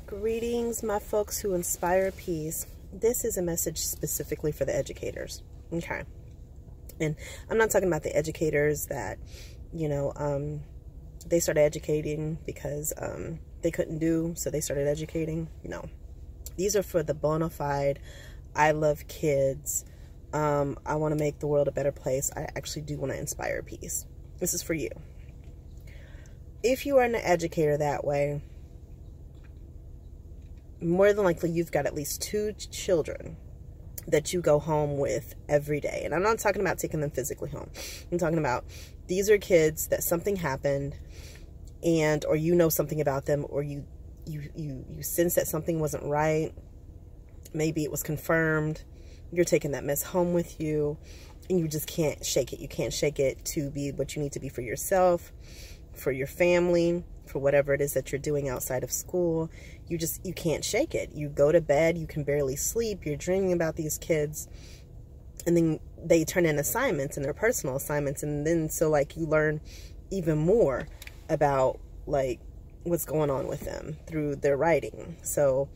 Greetings, my folks who inspire peace. This is a message specifically for the educators. Okay. And I'm not talking about the educators that, they started educating because they couldn't do, so they started educating. No. These are for the bona fide, I love kids. I want to make the world a better place. I actually do want to inspire peace. This is for you. If you are an educator that way, more than likely you've got at least 2 children that you go home with every day. And I'm not talking about taking them physically home. I'm talking about these are kids that something happened and or you know something about them, or you sense that something wasn't right. Maybe it was confirmed. You're taking that mess home with you and you just can't shake it. You can't shake it to be what you need to be for yourself, for your family, for whatever it is that you're doing outside of school. You can't shake it. You go to bed, you can barely sleep, you're dreaming about these kids, and then they turn in assignments, and they're personal assignments, and then so like you learn even more about like what's going on with them through their writing. So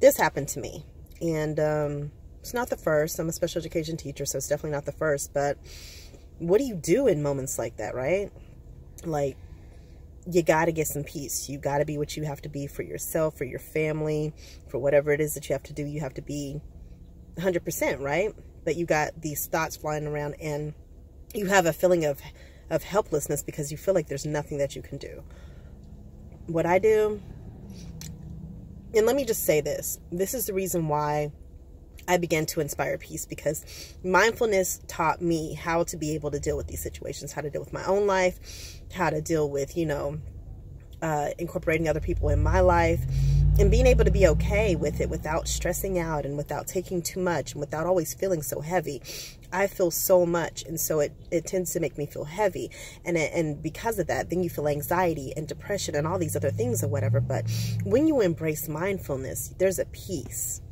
this happened to me, and it's not the first. I'm a special education teacher, so it's definitely not the first, but what do you do in moments like that, right? Like, you got to get some peace. You got to be what you have to be for yourself, for your family, for whatever it is that you have to do. You have to be 100%, right? But you got these thoughts flying around and you have a feeling of helplessness because you feel like there's nothing that you can do. What I do, and let me just say this. This is the reason why I began to inspire peace, because mindfulness taught me how to be able to deal with these situations, how to deal with my own life, how to deal with, incorporating other people in my life, and being able to be okay with it without stressing out and without taking too much and without always feeling so heavy. I feel so much, and so it tends to make me feel heavy. And because of that, then you feel anxiety and depression and all these other things or whatever. But when you embrace mindfulness, there's a peace.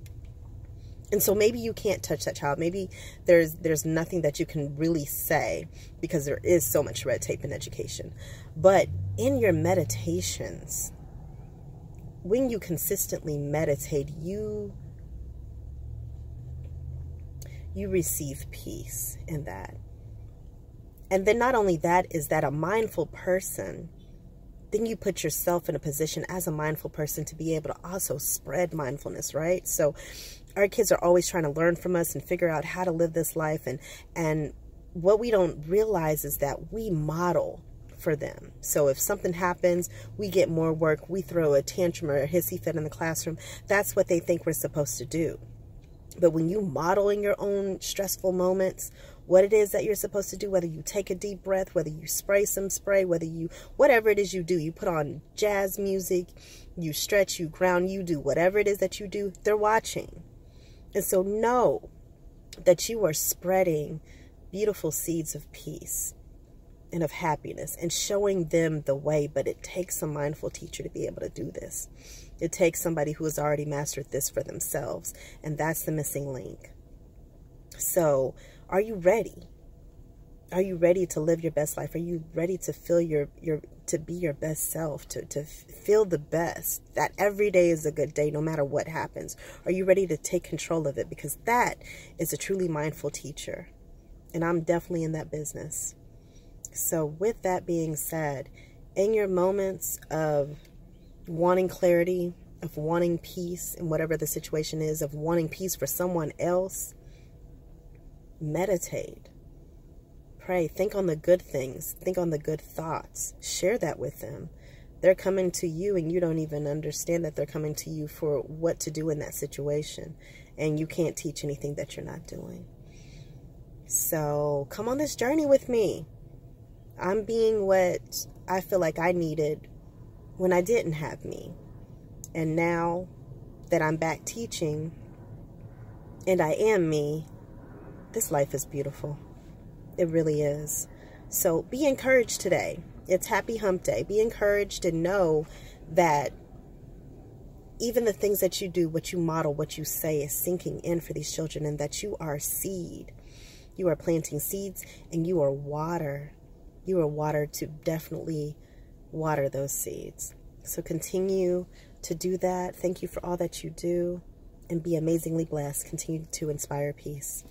And so maybe you can't touch that child. Maybe there's nothing that you can really say because there is so much red tape in education. But in your meditations, when you consistently meditate, you receive peace in that. And then not only that, is that a mindful person, then you put yourself in a position as a mindful person to be able to also spread mindfulness, right? So our kids are always trying to learn from us and figure out how to live this life. And what we don't realize is that we model for them. So if something happens, we get more work, we throw a tantrum or a hissy fit in the classroom. That's what they think we're supposed to do. But when you model in your own stressful moments what it is that you're supposed to do, whether you take a deep breath, whether you spray some spray, whatever it is you do, you put on jazz music, you stretch, you ground, you do whatever it is that you do, they're watching. And so know that you are spreading beautiful seeds of peace and of happiness and showing them the way. But it takes a mindful teacher to be able to do this. It takes somebody who has already mastered this for themselves. And that's the missing link. So are you ready? Are you ready to live your best life? Are you ready to feel to be your best self, to feel the best, that every day is a good day no matter what happens? Are you ready to take control of it? Because that is a truly mindful teacher. And I'm definitely in that business. So with that being said, in your moments of wanting clarity, of wanting peace in whatever the situation is, of wanting peace for someone else, meditate. Pray, think on the good things, think on the good thoughts, share that with them. They're coming to you and you don't even understand that they're coming to you for what to do in that situation. And you can't teach anything that you're not doing. So come on this journey with me. I'm being what I feel like I needed when I didn't have me. And now that I'm back teaching and I am me, this life is beautiful. It really is. So be encouraged today. It's Happy Hump Day. Be encouraged and know that even the things that you do, what you model, what you say is sinking in for these children, and that you are seed. You are planting seeds and you are water. You are water to definitely water those seeds. So continue to do that. Thank you for all that you do, and be amazingly blessed. Continue to inspire peace.